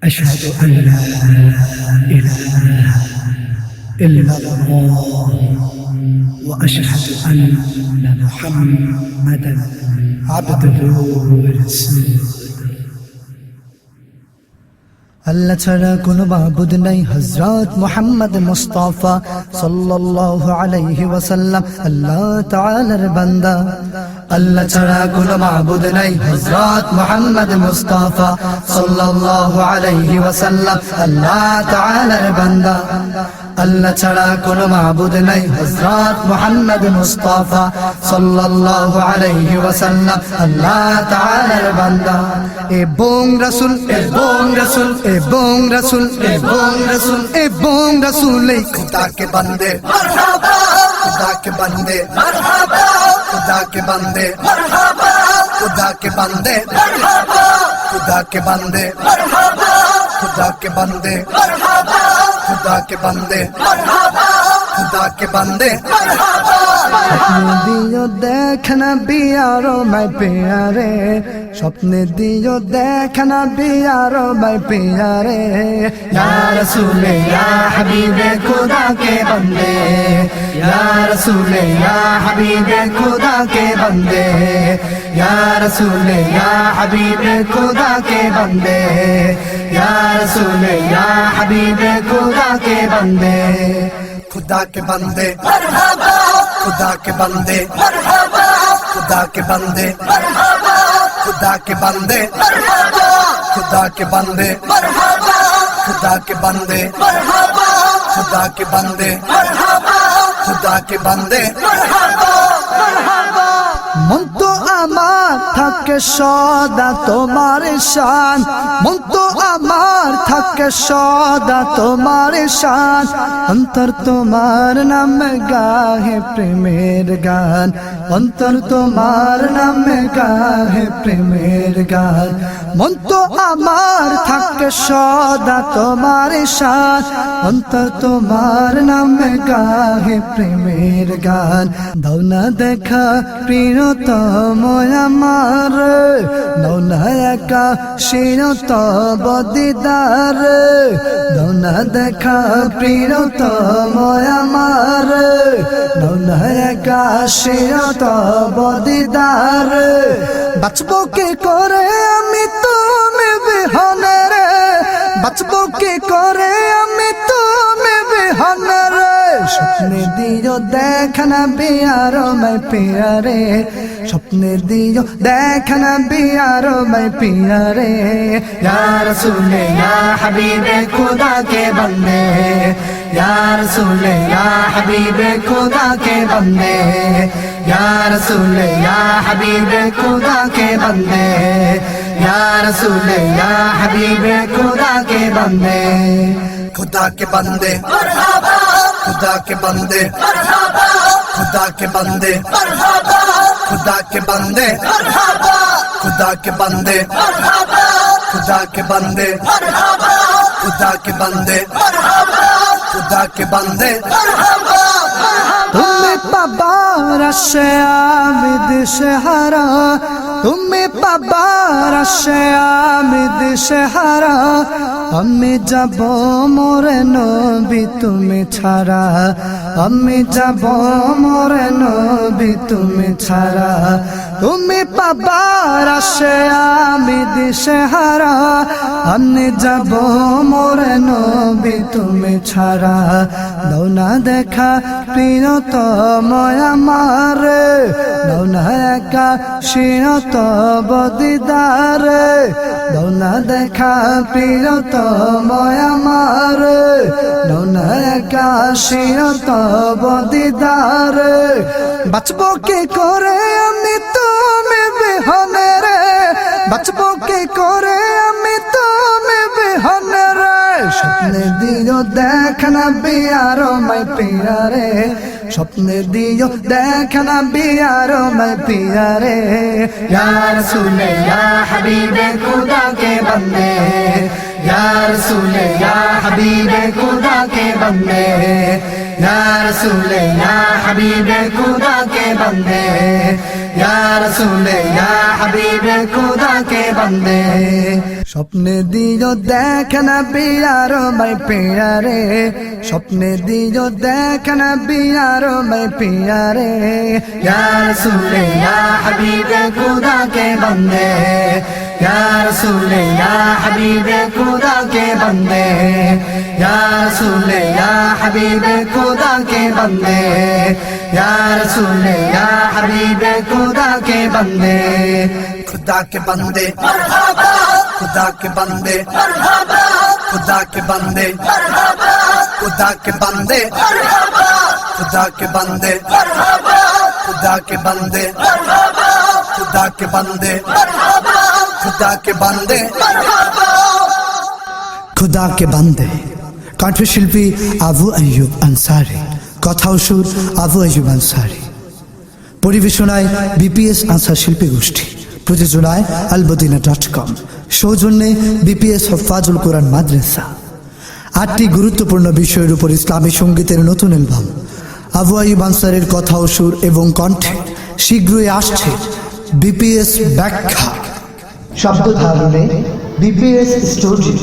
أشهد أن لا إله إلا الله وأشهد أن محمدا عبده ورسوله আল্লাহ ছাড়া কোনো মাবুদ নাই হযরত মুহাম্মদ মুস্তাফা সাল্লাল্লাহু আলাইহি ওয়াসাল্লাম আল্লাহ তাআলার বান্দা। আল্লাহ ছাড়া কোনো মাবুদ নাই হযরত মুহাম্মদ মুস্তাফা সাল্লাল্লাহু আলাইহি ওয়াসাল্লাম আল্লাহ তাআলার বান্দা। আল্লাহ ছাড়া কোনো মাবুদ নাই হযরত মুহাম্মদ মুস্তাফা সাল্লাল্লাহু আলাইহি ওয়াসাল্লাম আল্লাহ তাআলার বান্দা। এবং রাসূল এবং রাসূল এবং রাসূল এবং রাসূল এবং রাসূল এই খুদা কে বান্দে মারহাবা, খুদা কে বান্দে মারহাবা, খুদা কে বান্দে মারহাবা, খুদা কে বান্দে মারহাবা, খুদা কে বান্দে মারহাবা, खुदा के बंदे मरहबा, खुदा के बंदे मरहबा, खुदा के बंदे मरहबा। अपने दियो देखना बियारो मैं प्यारे, स्वप्ने दियो देखना बियारो मैं प्यारे। या रसूले या हबीबे खुदा के बंदे, या रसूले या हबीबे खुदा के बंदे, या रसूले या हबीबे खुदा के बंदे, या रसूले या हबीबे खुदा के बंदे। खुदा के बंदे मरहबा, खुदा के बंदे मरहबा, खुदा के बंदे मरहबा, खुदा के बंदे मरहबा, खुदा के बंदे मरहबा, खुदा के बंदे मरहबा, खुदा के बंदे मरहबा, खुदा के बंदे मरहबा। मन तो আমার থাকে সদা তোমার শান, মন তো আমার থাকে সদা তোমার শান। অন্তর তোমার নাম গাহে প্রেমের গান, অন্তর তোমার নাম গাহে প্রেমের গান। মন তো আমার থাকে সদা তোমার শান, অন্তর তোমার নাম গাহে প্রেমের গান। দাও না দেখা প্রিয়তম আমার, দাও না একা শিরতব দিদার, দাও না দেখা প্রিয়তম আমার, দাও না একা শিরতব দিদার। বাঁচবো কি করে আমি তুমি বিহনে রে, বাঁচবো কি করে আমি তুমি বিহনে রে। স্বপ্নে দিও দেখনা বিয়ারো मैं प्यारे, স্বপ্নে দিও দেখনা বিয়ারো मैं प्यारे। या रसूले या हबीबे खुदा के बंदे, या रसूले या हबीबे खुदा के बंदे, या रसूले या हबीबे खुदा के बंदे, या रसूले या हबीबे खुदा के बंदे। खुदा के बंदे मरहबा, खुदा के बंदे मरहबा, खुदा के बंदे मरहबा, खुदा के बंदे मरहबा, खुदा के बंदे मरहबा, खुदा के बंदे मरहबा, खुदा के बंदे मरहबा, खुदा के बंदे मरहबा। तुम्हें पाबार से आमिद से हरा, तुम्हें पाबार से आमिद से हरा। আমি যাব মোরে নবী তুমি ছাড়া, আমি যাব মোরে নবী তুমি ছাড়া। তুমি পাবার আশে আমি দিশেহারা, আমি যাব মোরে নবী তুমি ছাড়া। দাও না দেখা প্রিয়তম আমার, দাও না একা শিরতব দিদার, দাও না দেখা প্রিয়তম আমার, দাও না একা শিরতব দিদার। বাঁচবো কি করে আমি তুমি বিহনে রে, বাঁচবো কি করে আমি তুমি বিহনে রে। স্বপ্নে দিও দেখনা বিয়ারো मैं प्यारे, স্বপ্নে দিও দেখনা বিয়ারো मैं प्यारे। या रसूले या हबीबे खुदा के बंदे, या रसूले या हबीबे खुदा के बंदे, या रसूल या हबीब खुदा के बंदे या रसूल या हबीब खुदा के बंदे স্বপ্নে দিও দেখেন বিয়ার ভাই পিয়ারে স্বপ্নে দিও দেখেন বিয়ার ভাই পিয়ারে ইয়া রাসূল ইয়া হাবিব খুদা কে বন্দে ইয়া রাসূল ইয়া হাবিব খুদা কে বন্দে ইয়া রাসূল ইয়া হাবিব খুদা কে বন্দে ইয়া রাসূল ইয়া হাবিব খুদা কে বন্দে खुदा के बंदे मरहबा खुदा के बंदे मरहबा खुदा के बंदे मरहबा खुदा के बंदे मरहबा खुदा के बंदे मरहबा खुदा के बंदे मरहबा खुदा के बंदे मरहबा खुदा के बंदे मरहबा खुदा के बंदे কণ্ঠশিল্পী আবু আইয়ুব আনসারী কথা ও সুর আবু আইয়ুব আনসারী পরিবেশনায় বিপিএস আনসার শিল্পী গোষ্ঠী প্রযোজনায় almodina.com সৌজন্যে বিপিএস হফাজুল কোরআন মাদ্রাসা 8টি গুরুত্বপূর্ণ বিষয়ের উপর ইসলামী সঙ্গীতের নতুন অ্যালবাম আবু আইয়ুব আনসারের কথা ও সুর এবং কণ্ঠে শীঘ্রই আসছে বিপিএস ব্যাখ্যা শব্দ ধারণে বিপিএস স্টুডিও